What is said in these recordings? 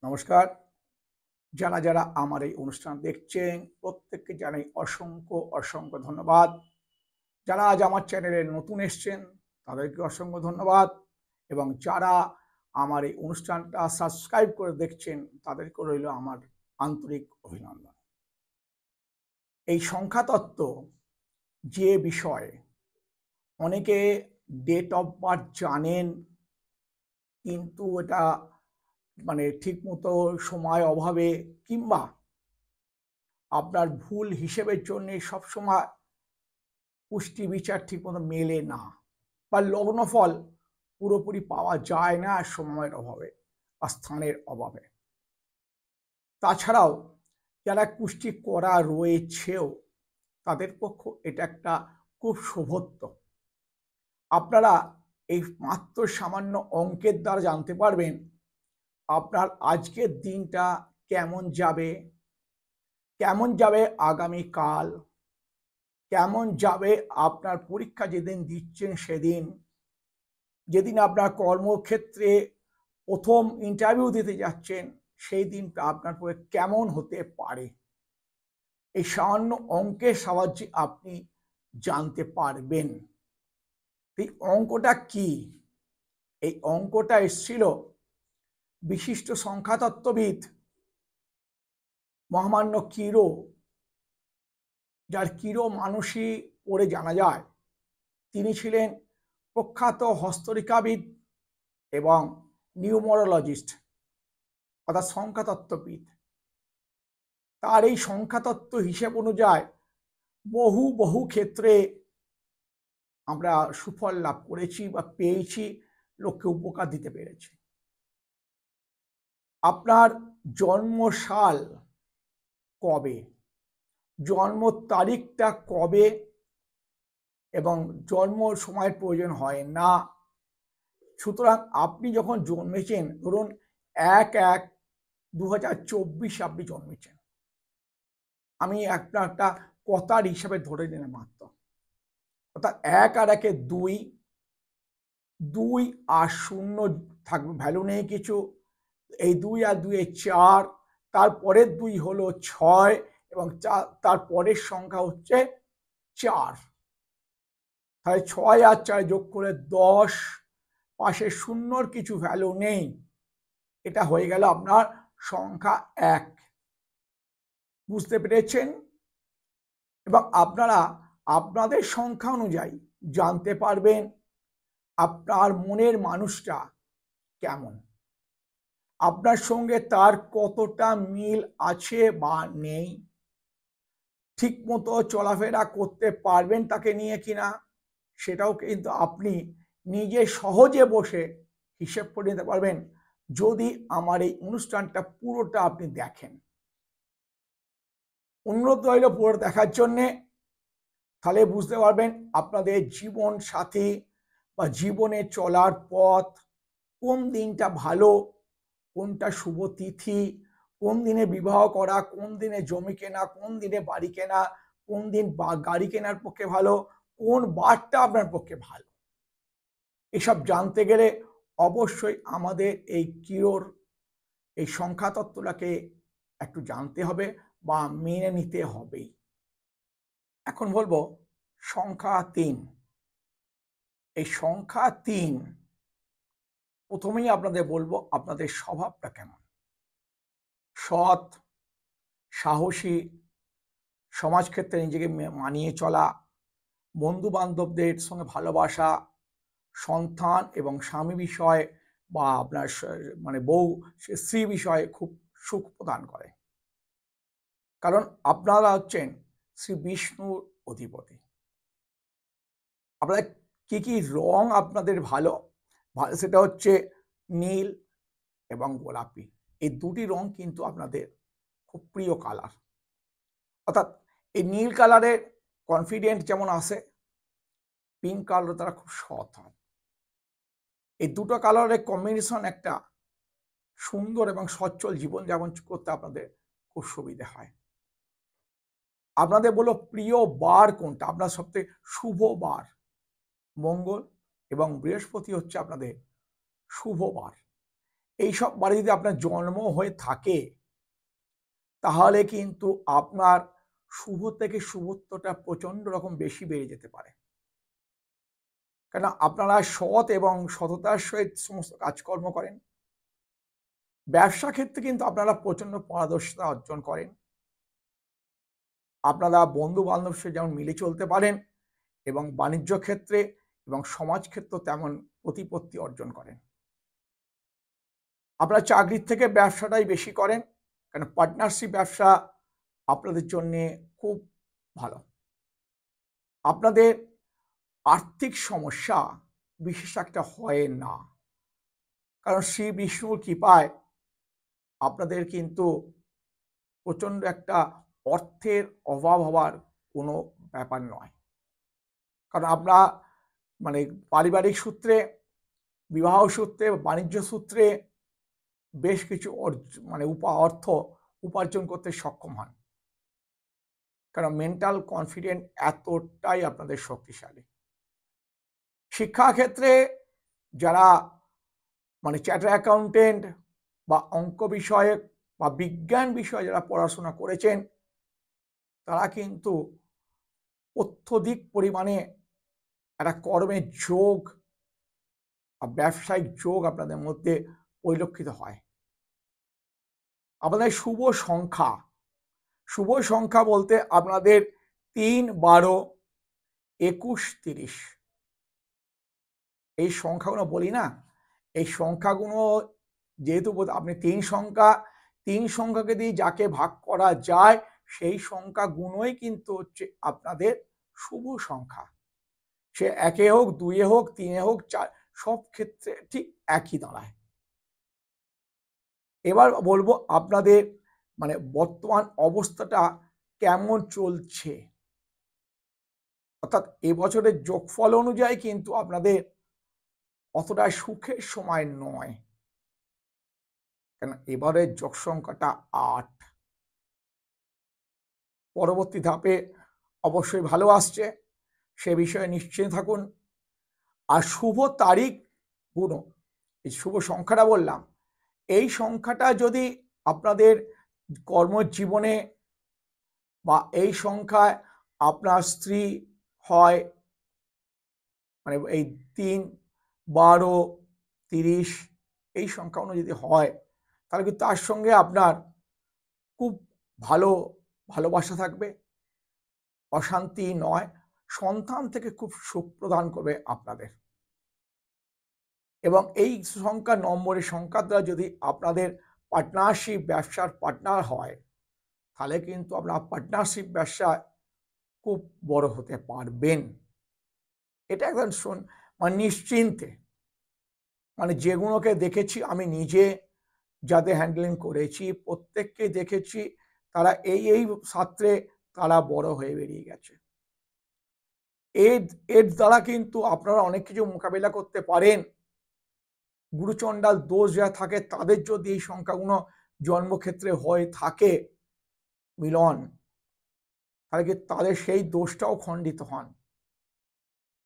নমস্কার। যারা যারা আমার এই অনুষ্ঠান দেখছেন প্রত্যেককে জানাই অসংখ্য অসংখ্য ধন্যবাদ। যারা আজ আমার চ্যানেলে নতুন এসছেন তাদেরকে অসংখ্য ধন্যবাদ, এবং যারা আমার এই অনুষ্ঠানটা সাবস্ক্রাইব করে দেখছেন তাদেরকে রইল আমার আন্তরিক অভিনন্দন। এই সংখ্যাতত্ত্ব যে বিষয়ে অনেকে ডেট অফ বার্থ জানেন, কিন্তু এটা ঠিকমতো সময় অভাবে কিংবা আপনার ভুল হিসেবের জন্য সবসময় পুষ্টি বিচার ঠিকমতো মেলে না, বা লগ্নফল পুরোপুরি পাওয়া যায় না সময়ের অভাবে বা স্থানের অভাবে। তাছাড়াও যারা কুষ্টি করা রয়েছেও তাদের পক্ষে এটা একটা খুব শুভত্ব। আপনারা এই মাত্র সামান্য অঙ্কের দ্বারা জানতে পারবেন আপনার আজকের দিনটা কেমন যাবে, কেমন যাবে আগামীকাল, কেমন যাবে আপনার পরীক্ষা যেদিন দিচ্ছেন সেদিন, যেদিন আপনার কর্মক্ষেত্রে প্রথম ইন্টারভিউ দিতে যাচ্ছেন সেই দিনটা আপনার পক্ষে কেমন হতে পারে। এই সামান্য অঙ্কের সাহায্যে আপনি জানতে পারবেন। এই অঙ্কটা কি? এই অঙ্কটা এসেছিল বিশিষ্ট সংখ্যাতত্ত্ববিদ মহামান্য কিরো, যার কিরো মানসী পড়ে জানা যায়। তিনি ছিলেন প্রখ্যাত হস্তরেখাবিদ এবং নিউমোরোলজিস্ট অর্থাৎ সংখ্যাতত্ত্ববিদ। তার এই সংখ্যাতত্ত্ব হিসেব অনুযায়ী বহু বহু ক্ষেত্রে আমরা সুফল লাভ করেছি বা পেয়েছি, লোককে উপকার দিতে পেরেছি। আপনার জন্মসাল কবে, জন্ম তারিখটা কবে এবং জন্ম সময়ের প্রয়োজন হয় না। সুতরাং আপনি যখন জন্মেছেন, ধরুন 1/1/2024 আপনি জন্মেছেন, আমি একটা কথার হিসাবে ধরে নিলাম মাত্র, অর্থাৎ 1 আর 1 2, 2 আর 0 থাকবে, ভ্যালু নেই কিছু। এই 2 আর 2 4, তারপরের 2 হলো 6 এবং তার পরের সংখ্যা হচ্ছে 4। তাহলে 6 আর 4 যোগ করে 10, পাশে শূন্যর কিছু ভ্যালু নেই, এটা হয়ে গেল আপনার সংখ্যা 1। বুঝতে পেরেছেন? এবং আপনারা আপনাদের সংখ্যা অনুযায়ী জানতে পারবেন আপনার মনের মানুষটা কেমন, আপনার সঙ্গে তার কতটা মিল আছে বা নেই, ঠিক মতো চলাফেরা করতে পারবেন তাকে নিয়ে কিনা, সেটাও কিন্তু আপনি নিজে সহজে বসে হিসেব করে নিতে পারবেন যদি আমার এই অনুষ্ঠানটা পুরোটা আপনি দেখেন। অনুরোধ রইল পুরো দেখার জন্যে, তাহলে বুঝতে পারবেন আপনাদের জীবন সাথী বা জীবনে চলার পথ, কোন দিনটা ভালো, কোনটা শুভ তিথি, কোন দিনে বিবাহ করা, কোন দিনে জমি কেনা, কোন দিনে বাড়ি কেনা, কোন দিন গাড়ি কেনার পক্ষে ভালো, কোন বারটা আপনার পক্ষে ভালো। এসব জানতে গেলে অবশ্যই আমাদের এই কিরোর এই সংখ্যাতত্ত্বটাকে একটু জানতে হবে বা মেনে নিতে হবেই। এখন বলবো সংখ্যা 3। এই সংখ্যা 3 প্রথমেই আপনাদের বলবো আপনাদের স্বভাবটা কেমন। সৎ, সাহসী, সমাজক্ষেত্রে নিজেকে মানিয়ে চলা, বন্ধু বান্ধবদের সঙ্গে ভালোবাসা, সন্তান এবং স্বামী বিষয় বা আপনার বউ স্ত্রী বিষয়ে খুব সুখ প্রদান করে, কারণ আপনারা হচ্ছেন শ্রী বিষ্ণুর অধিপতি। আপনাদের কি কি রং আপনাদের ভালো, সেটা হচ্ছে নীল এবং গোলাপি। এই দুটি রং কিন্তু আপনাদের খুব প্রিয় কালার। অর্থাৎ এই নীল কালারের কনফিডেন্ট যেমন আসে, পিঙ্ক কালার তারা খুব সৎ হয়। এই দুটো কালারের কম্বিনেশন একটা সুন্দর এবং সচ্ছল জীবনযাপন করতে আপনাদের খুব সুবিধে হয়। আপনাদের বলো প্রিয় বার কোনটা, আপনার সবথেকে শুভ বার। মঙ্গল এবং বৃহস্পতি হচ্ছে আপনাদের শুভ বার। এইসব বারে যদি আপনার জন্ম হয়ে থাকে তাহলে কিন্তু আপনার শুভ থেকে শুভত্বটা প্রচন্ড রকম বেশি বেড়ে যেতে পারে। কেন আপনারা সৎ এবং সততার সহিত সমস্ত কাজকর্ম করেন। ব্যবসা ক্ষেত্রে কিন্তু আপনারা প্রচন্ড পারদর্শিতা অর্জন করেন। আপনারা বন্ধু বান্ধবের সাথে যেমন মিলে চলতে পারেন এবং বাণিজ্য ক্ষেত্রে এবং সমাজ ক্ষেত্রে তেমন প্রতিপত্তি অর্জন করেন। আপনারা চাকরির থেকে ব্যবসাটাই বেশি করেন, কারণ পার্টনারশিপ ব্যবসা আপনাদের জন্য খুব ভালো। আপনাদের আর্থিক সমস্যা বিশেষ একটা হয় না, কারণ শ্রী বিষ্ণুর কৃপায় আপনাদের কিন্তু প্রচন্ড একটা অর্থের অভাব হওয়ার কোনো ব্যাপার নয়। কারণ আমরা মানে পারিবারিক সূত্রে, বিবাহ সূত্রে, বাণিজ্য সূত্রে বেশ কিছু অর্থ উপার্জন করতে সক্ষম হন, কারণ মেন্টাল কনফিডেন্ট এতটাই আপনাদের শক্তিশালী। শিক্ষাক্ষেত্রে যারা চার্টার্ড অ্যাকাউন্টেন্ট বা অঙ্ক বিষয়ে বা বিজ্ঞান বিষয়ে যারা পড়াশোনা করেছেন তারা কিন্তু অত্যধিক পরিমাণে একটা কর্মের যোগ বা ব্যবসায়িক যোগ আপনাদের মধ্যে পরিলক্ষিত হয়। আপনাদের শুভ সংখ্যা বলতে আপনাদের 3, 12, 21, 30 এই সংখ্যাগুলো বলি না, এই সংখ্যাগুলো যেহেতু আপনি 3 সংখ্যাকে দিয়ে যাকে ভাগ করা যায় সেই সংখ্যাগুলোই কিন্তু হচ্ছে আপনাদের শুভ সংখ্যা। সে 1-এ হোক, 2-এ হোক, 3-এ হোক, 4, সব ক্ষেত্রে ঠিক একই দাঁড়ায়। এবার বলবো আপনাদের বর্তমান অবস্থাটা কেমন চলছে, অর্থাৎ এবছরের যোগফল অনুযায়ী কিন্তু আপনাদের অতটা সুখের সময় নয়, কেন এবারের যোগ সংখ্যাটা 8। পরবর্তী ধাপে অবশ্যই ভালো আসছে, সে বিষয়ে নিশ্চিত থাকুন। আর শুভ তারিখ গুণ, এই শুভ সংখ্যাটা বললাম, এই সংখ্যাটা যদি আপনাদের কর্মজীবনে বা এই সংখ্যায় আপনার স্ত্রী হয়, এই 3, 12, 30 এই সংখ্যাগুলো যদি হয় তাহলে কিন্তু তার সঙ্গে আপনার খুব ভালোবাসা থাকবে, অশান্তি নয়, সন্তান থেকে খুব সুখ প্রদান করবে আপনাদের। এবং এই সংখ্যা নম্বরের সংখ্যা দ্বারা যদি আপনাদের পার্টনারশিপ ব্যবসার পার্টনার হয় তাহলে কিন্তু আপনার পার্টনারশিপ ব্যবসায় খুব বড় হতে পারবেন। এটা একদম নিশ্চিন্তে, যেগুলোকে দেখেছি আমি নিজে, যাদের হ্যান্ডলিং করেছি প্রত্যেককে দেখেছি তারা এই ছাত্রে তারা বড় হয়ে বেরিয়ে গেছে। এর দ্বারা কিন্তু আপনারা অনেক কিছু মোকাবিলা করতে পারেন। গুরুচণ্ডাল দোষ যা থাকে তাদের যদি এই সংখ্যাগুলো জন্মক্ষেত্রে হয়ে থাকে মিলন, তাহলে কি তাদের সেই দোষটাও খণ্ডিত হন।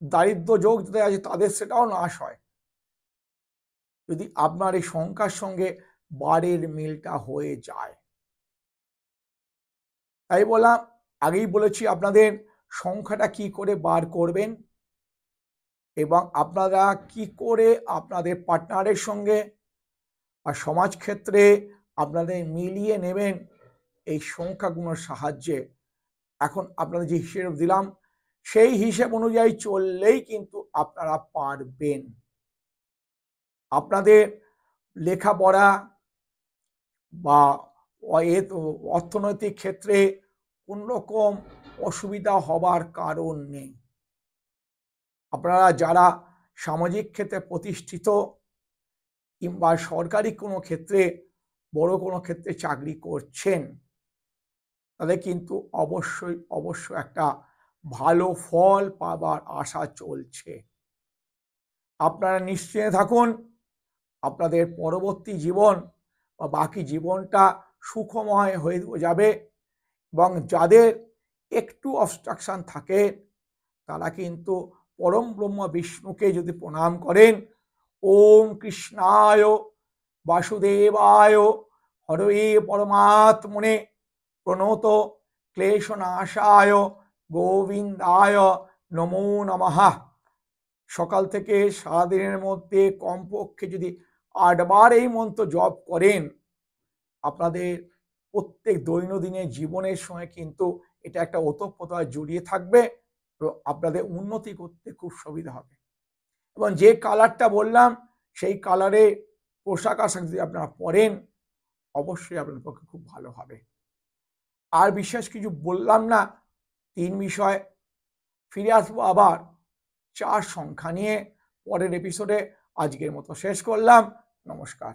দারিদ্র যোগ যাদের আছে তাদের সেটাও নাশ হয় যদি আপনার এই সংখ্যার সঙ্গে বারের মিলটা হয়ে যায়। তাই বললাম, আগেই বলেছি আপনাদের সংখ্যাটা কি করে বার করবেন এবং আপনারা কি করে আপনাদের পার্টনারের সঙ্গে আর সমাজ ক্ষেত্রে আপনাদের মিলিয়ে নেবেন এই সংখ্যাগুলোর সাহায্যে। এখন আপনাদের যে হিসেব দিলাম সেই হিসেব অনুযায়ী চললেই কিন্তু আপনারা পারবেন। আপনাদের লেখাপড়া বা অর্থনৈতিক ক্ষেত্রে কোন রকম অসুবিধা হবার কারণ নেই। আপনারা যারা সামাজিক ক্ষেত্রে প্রতিষ্ঠিত কিংবা সরকারি কোনো ক্ষেত্রে বড় কোনো ক্ষেত্রে চাকরি করছেন তাহলে কিন্তু অবশ্যই একটা ভালো ফল পাবার আশা চলছে। আপনারা নিশ্চিন্তে থাকুন, আপনাদের পরবর্তী জীবন বা বাকি জীবনটা সুখময় হয়ে যাবে। এবং যাদের একটু অবস্ট্রাকশন থাকে তারা কিন্তু পরম ব্রহ্ম বিষ্ণুকে যদি প্রণাম করেন, ওম কৃষ্ণায় বাসুদেবায় হরয়ে পরমাত্মনে প্রণত ক্লেশনাশায় গোবিন্দায় নমো নমঃ। সকাল থেকে সারাদিনের মধ্যে কমপক্ষে যদি 8 বার এই মন্ত্র জপ করেন, আপনাদের প্রত্যেক দৈনন্দিনের জীবনের সঙ্গে কিন্তু এটা একটা ওতপ্রোতভাবে জড়িয়ে থাকবে, আপনাদের উন্নতি করতে খুব সুবিধা হবে। এবং যে কালারটা বললাম সেই কালারে পোশাক আশাক যদি আপনারা পরেন, অবশ্যই আপনাদের পক্ষে খুব ভালো হবে। আর বিশেষ কিছু বললাম না, 3 বিষয়। ফিরে আসবো আবার 4 সংখ্যা নিয়ে পরের এপিসোডে। আজকের মতো শেষ করলাম। নমস্কার।